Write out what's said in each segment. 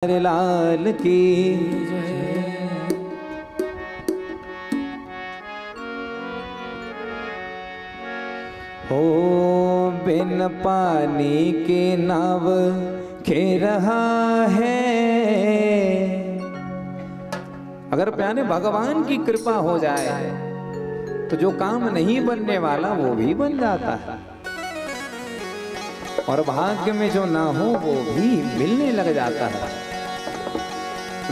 लाल की हो बिन पानी के नाव खे रहा है। अगर प्यारे भगवान की कृपा हो जाए तो जो काम नहीं बनने वाला वो भी बन जाता है, और भाग्य में जो ना हो वो भी मिलने लग जाता है।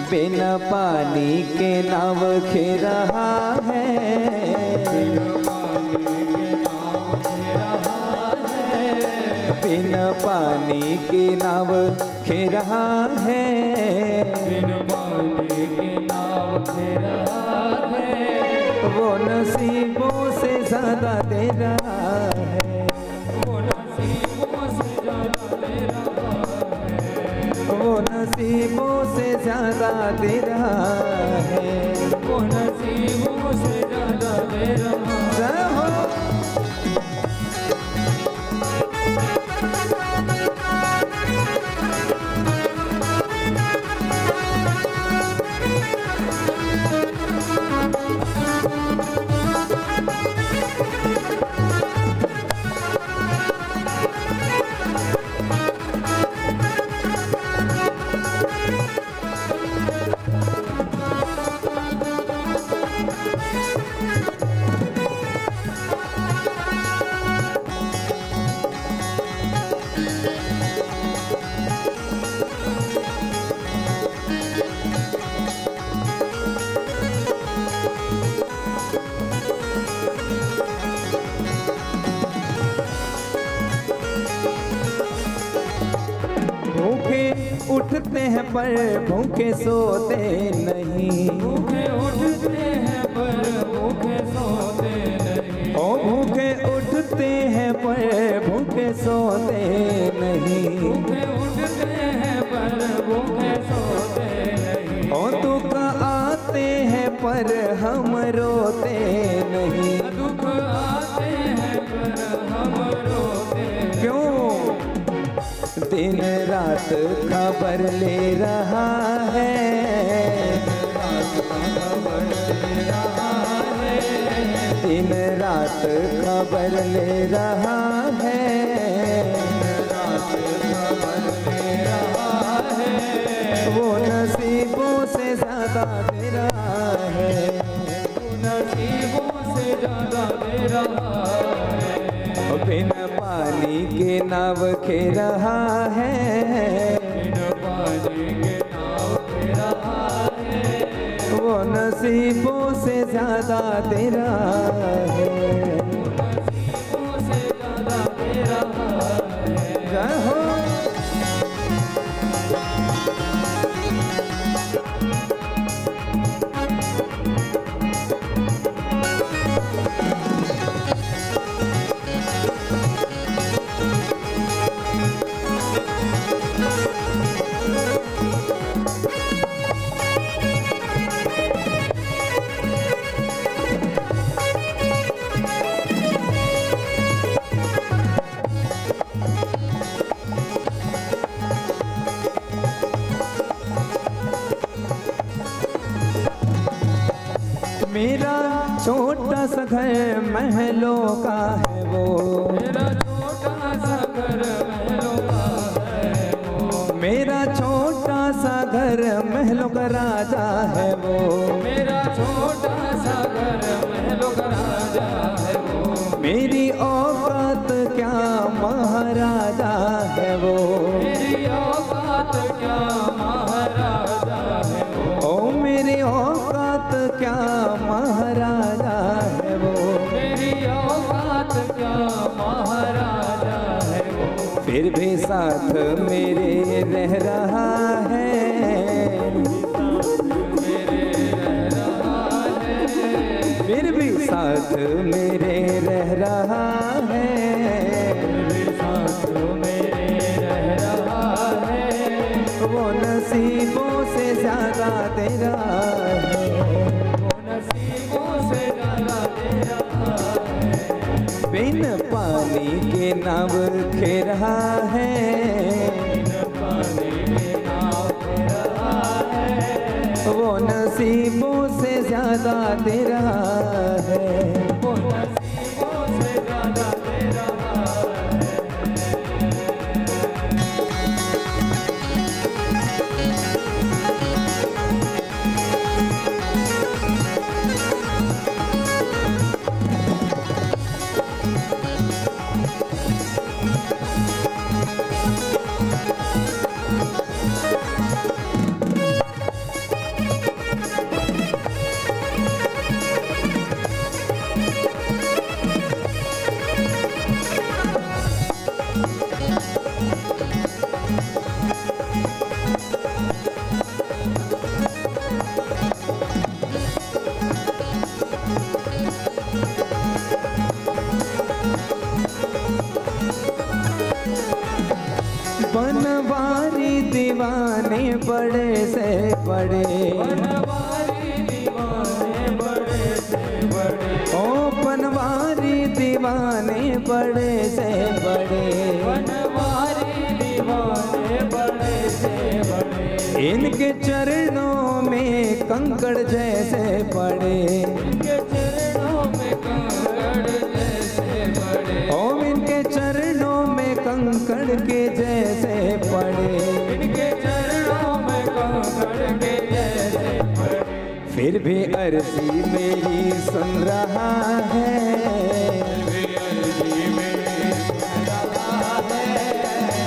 बिना पानी के नाव खे रहा है, बिना पानी के नाव खे रहा है, बिना पानी के नाव खे रहा है। वो नसीबों से ज्यादा दे रहा है, वो नसीबों से ज्यादा दे रहा है, वो नसीबों से ज्यादा दे रहा है, वो नसीबों से ज्यादा दे रहा है। उठते हैं पर भूखे सोते नहीं, भूखे उठते हैं पर भूखे सोते नहीं, ओ भूखे उठते हैं पर भूखे सोते नहीं, भूखे उठते हैं पर भूखे सोते नहीं, ओ दुख आते हैं पर हम रोते नहीं, दुख आते हैं पर हम रोते क्यों? दिन रात खबर ले रहा है, दिन रात खबर ले रहा है, वो नसीबों से ज्यादा दे रहा है, वो नसीबों से ज्यादा दे रहा है। बिना पानी के नाव खे रहा है, बिना पानी के नाव खे रहा है, वो नसीबों से ज्यादा दे रहा है, वो नसीबों से ज्यादा दे रहा है। मेरा छोटा सा घर महलों का है वो, मेरा छोटा सा घर महलों का है वो, मेरा छोटा सा घर महलों का राजा है वो, मेरा छोटा सा घर महलों का राजा है वो, मेरी औकात क्या महाराजा है वो, मेरी औकात क्या महाराजा है वो, ओ मेरी औकात क्या महाराजा है वो, मेरी औकात क्या महाराजा है वो, फिर भी साथ मेरे रह रहा है, फिर भी साथ मेरे रह रहा है, साथ मेरे रह रहा है, वो नसीबों से ज्यादा दे रहा है, बिन पानी के नाव खे रहा है, बिन पानी के नाव खे रहा वो नसीबों से ज्यादा दे रहा है, वो नसीबों से ज्यादा दे रहा है। बनवारी दीवाने बड़े से बड़े, बनवारी दीवाने बड़े से बड़े, ओ बनवारी दीवाने बड़े से बड़े, बनवारी दीवाने बड़े से बड़े। इनके चरणों में कंकड़ जैसे पड़े, इनके चरणों में कंकड़ जैसे पड़े, ओ इनके चरणों में कंकड़ के जैसे पड़े, इनके चरणों में कंकड़ के जैसे पड़े। फिर भी अर्जी मेरी सुन रहा है,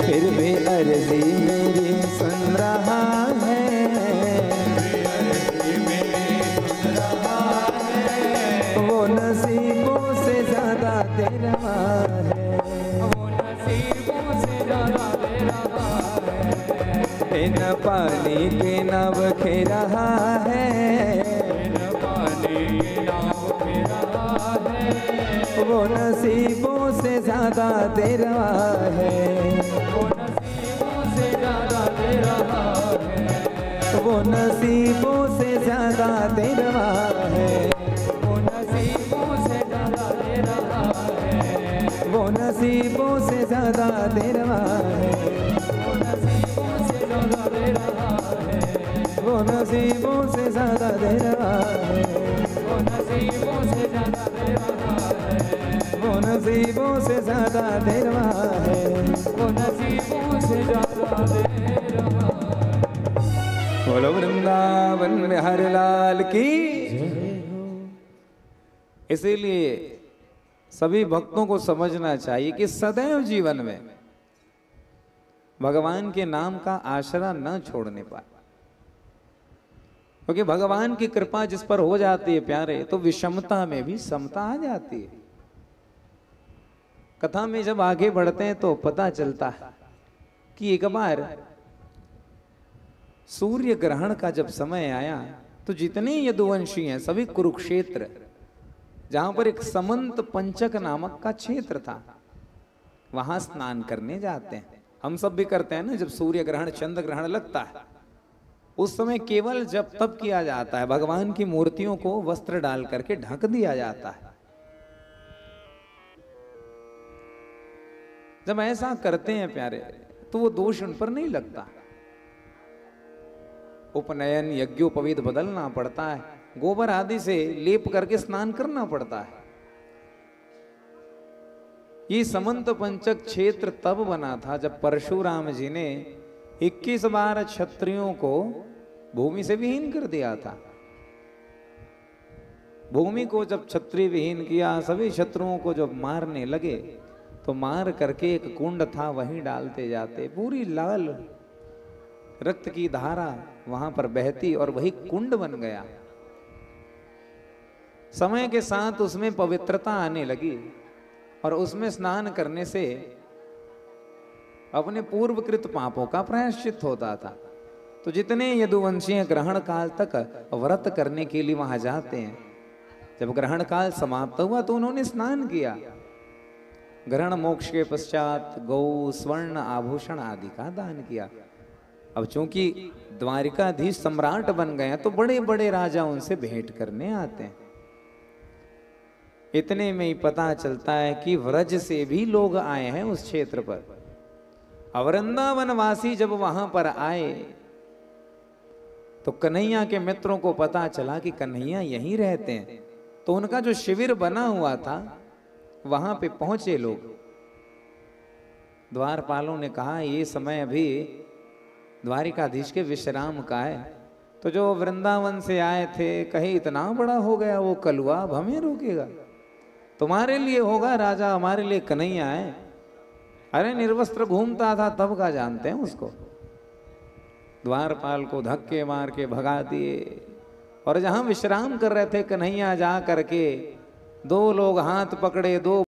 फिर भी अर्जी मेरी सुन रहा है, वो नसीबों से ज्यादा दे रहा है, वो नसीबों से ज्यादा दे रहा है। इन पानी के नाव खे रहा है, इन पानी के नाव खे रहा है, वो नसीबों से ज्यादा दे रहा है, वो नसीबों से ज्यादा दे रहा है, वो नसीबों से ज्यादा दे रहा है, वो नसीबों से ज्यादा दे रहा है, वो नसीबों से ज्यादा दे रहा है, वो नसीबों से ज्यादा दे रहा है, वो नसीबों से ज्यादा दे रहा है, वो नसीबों से ज्यादा दे रहा है, वो नसीबों से ज्यादा दे रहा है, वो नसीबों से ज्यादा दे रहा है। बोलो वृंदावन बिहारी लाल की। इसीलिए सभी भक्तों को समझना चाहिए कि सदैव जीवन में भगवान के नाम का आसरा न छोड़ने पाए, क्योंकि भगवान की कृपा जिस पर हो जाती है प्यारे, तो विषमता में भी समता आ जाती है। कथा में जब आगे बढ़ते हैं तो पता चलता है कि एक बार सूर्य ग्रहण का जब समय आया तो जितने यदुवंशी हैं सभी कुरुक्षेत्र, जहां पर एक समंत पंचक नामक का क्षेत्र था, वहां स्नान करने जाते हैं। हम सब भी करते हैं ना, जब सूर्य ग्रहण चंद्र ग्रहण लगता है उस समय केवल जब तब किया जाता है, भगवान की मूर्तियों को वस्त्र डाल करके ढक दिया जाता है। जब ऐसा करते हैं प्यारे तो वो दोष उन पर नहीं लगता। उपनयन यज्ञोपवीत बदलना पड़ता है, गोबर आदि से लेप करके स्नान करना पड़ता है। ये समंत पंचक क्षेत्र तब बना था जब परशुराम जी ने 21 बार क्षत्रियों को भूमि से विहीन कर दिया था। भूमि को जब क्षत्रिय विहीन किया, सभी शत्रुओं को जब मारने लगे तो मार करके एक कुंड था वहीं डालते जाते, पूरी लाल रक्त की धारा वहां पर बहती और वही कुंड बन गया। समय के साथ उसमें पवित्रता आने लगी और उसमें स्नान करने से अपने पूर्वकृत पापों का प्रायश्चित होता था। तो जितने यदुवंशीय ग्रहण काल तक व्रत करने के लिए वहां जाते हैं, जब ग्रहण काल समाप्त हुआ तो उन्होंने स्नान किया। ग्रहण मोक्ष के पश्चात गौ स्वर्ण आभूषण आदि का दान किया। अब चूंकि द्वारिकाधीश सम्राट बन गए हैं तो बड़े बड़े राजा उनसे भेंट करने आते हैं। इतने में ही पता चलता है कि व्रज से भी लोग आए हैं उस क्षेत्र पर। वृंदावन वासी जब वहां पर आए तो कन्हैया के मित्रों को पता चला कि कन्हैया यहीं रहते हैं, तो उनका जो शिविर बना हुआ था वहां पे पहुंचे लोग। द्वारपालों ने कहा ये समय अभी द्वारिकाधीश के विश्राम का है। तो जो वृंदावन से आए थे कहे इतना बड़ा हो गया वो कलुआ, अब हमें रोकेगा? तुम्हारे लिए होगा राजा, हमारे लिए कन्हैया है। अरे निर्वस्त्र घूमता था तब का जानते हैं उसको। द्वारपाल को धक्के मार के भगा दिए और जहां विश्राम कर रहे थे कन्हैया जा करके दो लोग हाथ पकड़े, दो